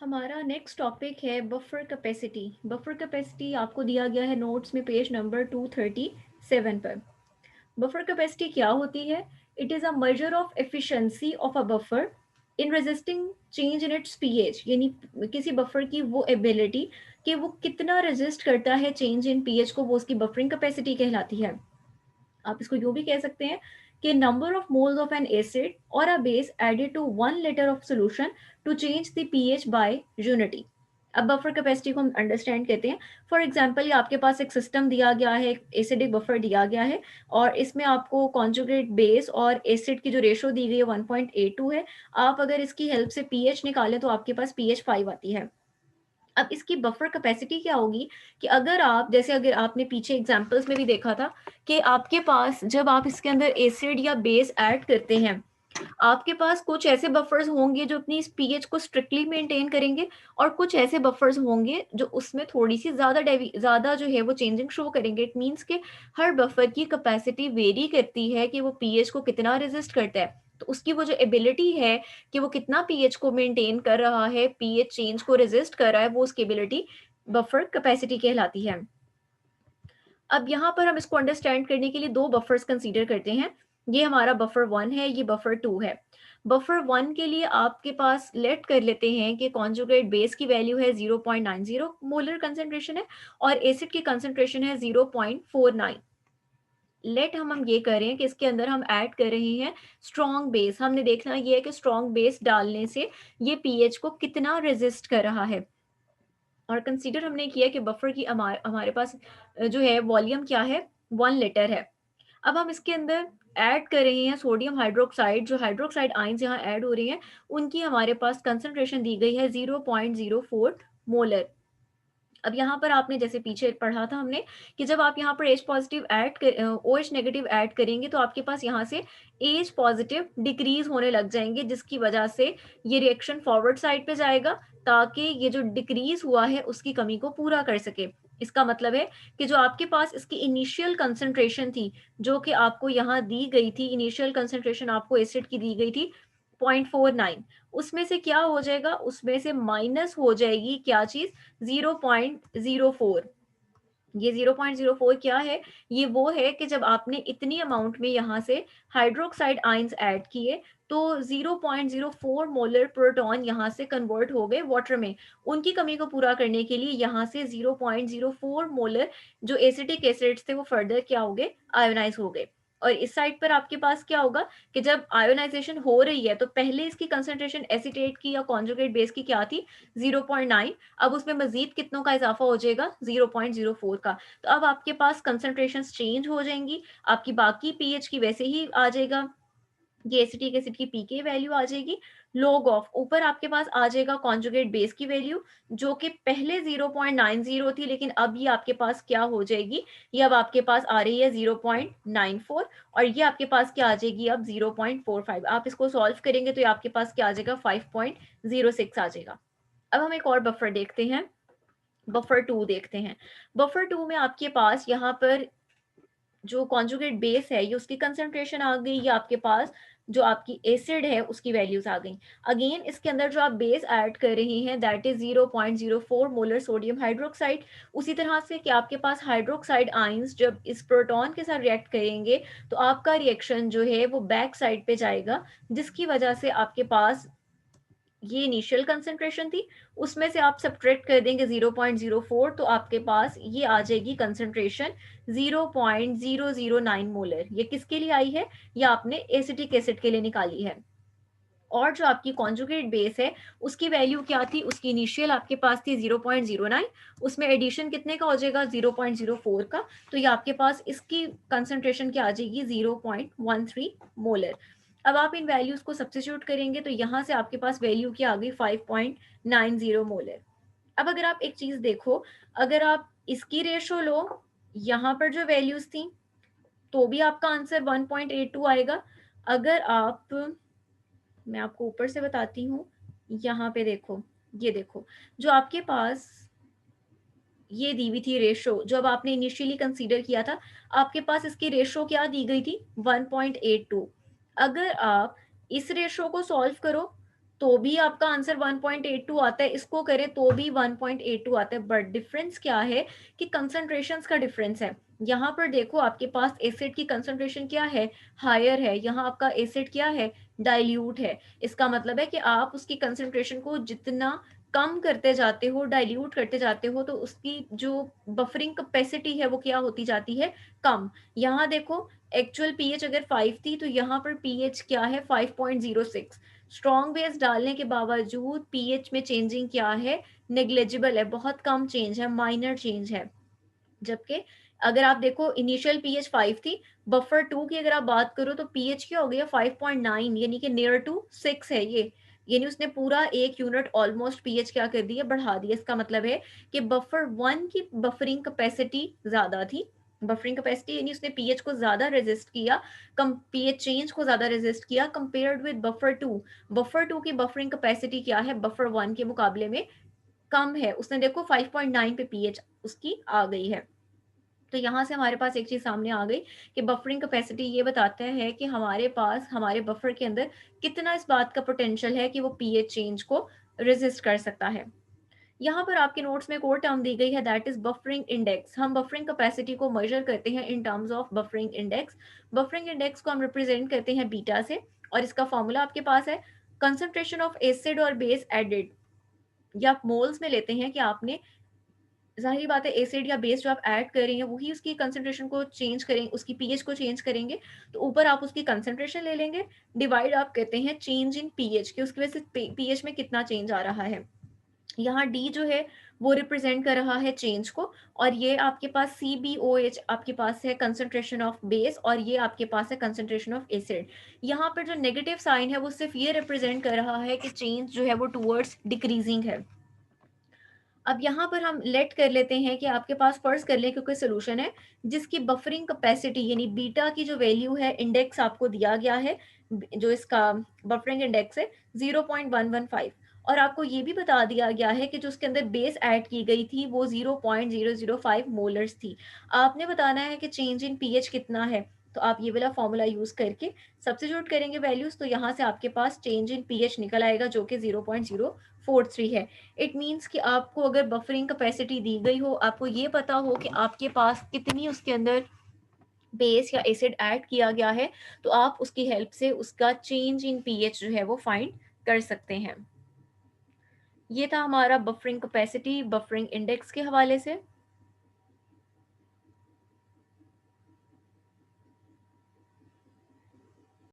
हमारा next topic है buffer capacity. Buffer capacity आपको दिया गया है नोट्स में पेज नंबर 237 पर। बफर कैपेसिटी क्या होती है? It is a measure of efficiency of a buffer in resisting change in its pH, यानी किसी बफर की वो एबिलिटी कि वो कितना रेजिस्ट करता है चेंज इन पीएच को, वो उसकी बफरिंग कैपेसिटी कहलाती है। आप इसको यूं भी कह सकते हैं कि number of moles of an acid और a base added to 1 litre of solution to change the pH by unity. अब बफर कैपेसिटी को हम अंडरस्टैंड करते हैं। फॉर एग्जांपल आपके पास एक सिस्टम दिया गया है, एक एसिडिक बफर दिया गया है और इसमें आपको कॉन्जुगेट बेस और एसिड की जो रेशो दी गई है 1.82 है। आप अगर इसकी हेल्प से पीएच निकालें तो आपके पास पीएच 5 आती है। अब इसकी बफर कैपेसिटी क्या होगी कि अगर आप, जैसे अगर आपने पीछे एग्जांपल्स में भी देखा था कि आपके पास जब आप इसके अंदर एसिड या बेस ऐड करते हैं, आपके पास कुछ ऐसे बफर्स होंगे जो अपनी इस पीएच को स्ट्रिक्टली मेंटेन करेंगे और कुछ ऐसे बफर्स होंगे जो उसमें थोड़ी सी ज्यादा जो है वो चेंजिंग शो करेंगे। इट मीन्स के हर बफर की कैपेसिटी वेरी करती है कि वो पीएच को कितना रेजिस्ट करता है। तो उसकी वो जो एबिलिटी है कि वो कितना पीएच को मेंटेन कर रहा है, पीएच चेंज को रेजिस्ट कर रहा है, वो उसकी एबिलिटी बफर कैपेसिटी कहलाती है। अब यहाँ पर हम इसको अंडरस्टैंड करने के लिए दो बफर्स कंसीडर करते हैं। ये हमारा बफर 1 है, ये बफर 2 है। बफर 1 के लिए आपके पास लेट कर लेते हैं कि कॉन्जुगेट बेस की वैल्यू है 0.90 मोलर कंसेंट्रेशन है और एसिड की कंसेंट्रेशन है 0.49। लेट हम ये करें कि इसके अंदर हम ऐड कर रहे हैं स्ट्रॉन्ग बेस। हमने देखना ये है कि स्ट्रॉन्ग बेस डालने से ये पीएच को कितना रेजिस्ट कर रहा है। और कंसीडर हमने किया कि बफर की हमारे पास जो है वॉल्यूम क्या है, 1 लीटर है। अब हम इसके अंदर ऐड कर रहे हैं सोडियम हाइड्रोक्साइड। जो हाइड्रोक्साइड आयंस यहाँ ऐड हो रही हैं उनकी हमारे पास कंसंट्रेशन दी गई है 0.04 मोलर। अब यहाँ पर आपने जैसे पीछे पढ़ा था हमने कि जब आप यहाँ पर एच पॉजिटिव ऐड कर ओ एच नेगेटिव ऐड करेंगे तो आपके पास यहाँ से एच पॉजिटिव डिक्रीज होने लग जाएंगे, जिसकी वजह से ये रिएक्शन फॉरवर्ड साइड पे जाएगा ताकि ये जो डिक्रीज हुआ है उसकी कमी को पूरा कर सके। इसका मतलब है कि जो आपके पास इसकी इनिशियल कंसंट्रेशन थी, जो कि आपको यहाँ दी गई थी, इनिशियल कंसंट्रेशन आपको एसिड की दी गई थी 0.49, उसमें से क्या हो जाएगा, उसमें से माइनस हो जाएगी क्या चीज, 0.04। ये 0.04 क्या है? ये वो है कि जब आपने इतनी अमाउंट में यहाँ से हाइड्रोक्साइड आयंस ऐड किए तो 0.04 मोलर प्रोटॉन यहाँ से कन्वर्ट हो गए वाटर में। उनकी कमी को पूरा करने के लिए यहाँ से 0.04 मोलर जो एसिटिक एसिड्स थे वो फर्दर क्या हो गए, आयोनाइज हो गए। और इस साइड पर आपके पास क्या होगा कि जब आयोनाइजेशन हो रही है तो पहले इसकी कंसंट्रेशन एसिटेट की या कॉन्जुगेट बेस की क्या थी, 0.9। अब उसमें मजीद कितनों का इजाफा हो जाएगा, 0.04 का। तो अब आपके पास कंसंट्रेशन चेंज हो जाएंगी, आपकी बाकी पीएच की वैसे ही आ जाएगा, ये एसिटिक एसिड की पीके वैल्यू आ जाएगी। लॉग ऑफ ऊपर आपके पास आ जाएगा कॉन्जुगेट बेस की वैल्यू, जो कि पहले 0.90 थी लेकिन अब ये आपके पास क्या हो जाएगी, ये अब आपके पास आ रही है 0.94 और ये आपके पास क्या आ जाएगी अब 0.45। आप इसको सॉल्व करेंगे तो ये आपके पास क्या आ जाएगा, 5.06 आ जाएगा। अब हम एक और बफर देखते हैं, बफर 2 देखते हैं। बफर 2 में आपके पास यहाँ पर जो कॉन्जुगेट बेस है ये उसकी कंसंट्रेशन आ गई, या आपके पास जो आपकी एसिड है उसकी वैल्यूज आ गई। अगेन इसके अंदर जो आप बेस ऐड कर रहे हैं that is 0.04 molar sodium hydroxide. उसी तरह से कि आपके पास हाइड्रोक्साइड आयंस जब इस प्रोटॉन के साथ रिएक्ट करेंगे तो आपका रिएक्शन जो है वो बैक साइड पे जाएगा, जिसकी वजह से आपके पास ये इनिशियल कंसंट्रेशन थी, उसमें से आप सब्ट्रैक्ट कर देंगे 0.04 तो आपके पास ये आ जाएगी कंसंट्रेशन 0.009 मोलर। ये किसके लिए आई है, ये आपने एसिटिक एसिड के लिए निकाली है। और जो आपकी कॉन्जुगेट बेस है उसकी वैल्यू क्या थी, उसकी इनिशियल आपके पास थी 0.09, उसमें एडिशन कितने का हो जाएगा, 0.04 का। तो ये आपके पास इसकी कंसंट्रेशन क्या आ जाएगी, 0.13 मोलर। अब आप इन वैल्यूज को सब्स्टिट्यूट करेंगे तो यहाँ से आपके पास वैल्यू क्या आ गई, 5.90 मोलर। अब अगर आप एक चीज देखो, अगर आप इसकी रेशो लो, यहाँ पर जो वैल्यूज थी तो भी आपका आंसर 1.82 आएगा। अगर आप, मैं आपको ऊपर से बताती हूँ, यहाँ पे देखो, ये देखो जो आपके पास ये दी हुई थी रेशो, जो अब आपने इनिशियली कंसीडर किया था, आपके पास इसकी रेशो क्या दी गई थी, 1.82। अगर आप इस रेशो को सॉल्व करो तो भी आपका आंसर 1.82 आता है, इसको करें तो भी 1.82 आता है, बट डिफरेंस क्या है कि कंसंट्रेशंस का डिफरेंस है। यहाँ पर देखो आपके पास एसिड की कंसंट्रेशन क्या है, हायर है, यहाँ आपका एसिड क्या है, डाइल्यूट है। इसका मतलब है कि आप उसकी कंसंट्रेशन को जितना कम करते जाते हो, डाइल्यूट करते जाते हो, तो उसकी जो बफरिंग कैपेसिटी है वो क्या होती जाती है, कम। यहाँ देखो एक्चुअल पीएच अगर 5 थी तो यहाँ पर पीएच क्या है, 5.06। स्ट्रॉन्ग बेस डालने के बावजूद पीएच में चेंजिंग क्या है, नेग्लेजिबल है, बहुत कम चेंज है, माइनर चेंज है। जबकि अगर आप देखो इनिशियल पीएच 5 थी, बफर 2 की अगर आप बात करो तो पीएच क्या हो गया, 5.9, यानी कि नियर टू 6 है ये। यानी उसने पूरा 1 यूनिट ऑलमोस्ट पीएच क्या कर दिया, बढ़ा दिया। इसका मतलब है कि बफर 1 की बफरिंग कैपेसिटी ज्यादा थी, बफरिंग कैपेसिटी यानी उसने पीएच को ज्यादा रेजिस्ट किया, कम पीएच चेंज को ज्यादा रेजिस्ट किया कंपेयर्ड विद बफर 2। बफर 2 की बफरिंग कैपेसिटी क्या है, बफर 1 के मुकाबले में कम है। उसने देखो 5.9 पे पीएच उसकी आ गई है। तो यहाँ से हमारे पास एक चीज सामने आ गई कि बफरिंग कैपेसिटी ये बताता है कि हमारे पास हमारे बफर के अंदर कितना इस बात का पोटेंशियल है कि वो पीएच चेंज को रेजिस्ट कर सकता है। यहाँ पर आपके नोट्स में एक और टर्म दी गई है, दैट इज बफरिंग इंडेक्स। हम बफरिंग कैपेसिटी को मेजर करते हैं in terms of buffering index. Buffering index को हम रिप्रेजेंट करते हैं बीटा से, और इसका फॉर्मूला आपके पास है कंसंट्रेशन ऑफ एसिड और बेस एडेड, या आप मोल्स में लेते हैं कि आपने, जाहिर बात है एसिड या बेस जो आप ऐड कर रही हैं वही उसकी कंसंट्रेशन को चेंज करेंगे, उसकी पीएच को चेंज करेंगे। तो ऊपर आप उसकी कंसंट्रेशन ले लेंगे, डिवाइड आप कहते हैं चेंज इन पीएच कि उसकी वजह से पीएच में कितना चेंज आ रहा है। यहाँ डी जो है वो रिप्रेजेंट कर रहा है चेंज को, और ये आपके पास CbOH आपके पास है कंसंट्रेशन ऑफ बेस, और ये आपके पास है कंसंट्रेशन ऑफ एसिड। यहाँ पर जो नेगेटिव साइन है वो सिर्फ ये रिप्रेजेंट कर रहा है कि चेंज जो है वो टूवर्ड्स डिक्रीजिंग है। अब यहाँ पर हम लेट कर लेते हैं कि आपके पास फर्ज कर लें कि कोई सोल्यूशन है जिसकी बफरिंग कैपेसिटी यानी बीटा की जो वैल्यू है, इंडेक्स आपको दिया गया है, जो इसका बफरिंग इंडेक्स है 0.115, और आपको ये भी बता दिया गया है कि जो उसके अंदर बेस ऐड की गई थी वो 0.005 मोलर्स थी। आपने बताना है कि चेंज इन पीएच कितना है, तो आप ये वाला फॉर्मूला यूज करके सब्स्टिट्यूट करेंगे वैल्यूज, तो यहाँ से आपके पास चेंज इन पीएच निकल आएगा जो कि 0.043 है। इट मीन्स कि आपको अगर बफरिंग कैपेसिटी दी गई हो, आपको ये पता हो कि आपके पास कितनी उसके अंदर बेस या एसिड ऐड किया गया है, तो आप उसकी हेल्प से उसका चेंज इन पीएच जो है वो फाइंड कर सकते हैं। ये था हमारा बफरिंग कैपेसिटी बफरिंग इंडेक्स के हवाले से।